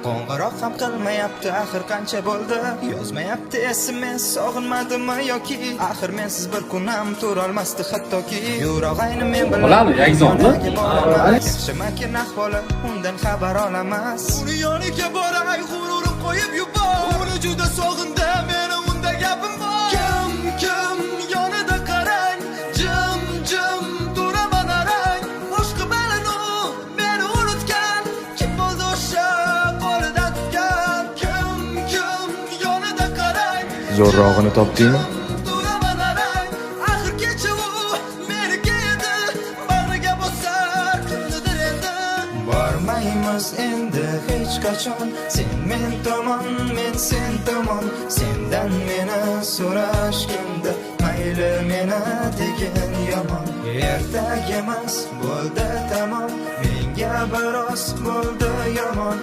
Qo'ng'iroq ham qilmayapti, axir qancha bo'ldi? Yozmayapti SMS, sog'inmadimi yoki axir mensiz bir kun ham turolmasdi hattoki. Yurag'ayni men bilan Olami, Yakzonni? Yaxshimakin ahvoli, undan xabar olamas. Uni yoniga boray, g'ururim qo'yib yubor. Uni juda sog'indim, meni unda gapim bor. Kim yonida qarang, jim turaman arang. Boshqa balanu meni unutgan, kim bo'ldi o'sha qo'lidan tutgan? Kim yonida qarang, Zo'rrog'ini topdingmi? turaman arang. Axir kecha u meniki edi, bag'riga bosar kimnidir endi. Bormaymiz endi hech qachon, sen men tomon, men sen tomon. Sendan meni so'rashganda mayli meni degin yomon. Ertak emas bo'ldi tamom, menga biroz bo'ldi yomon.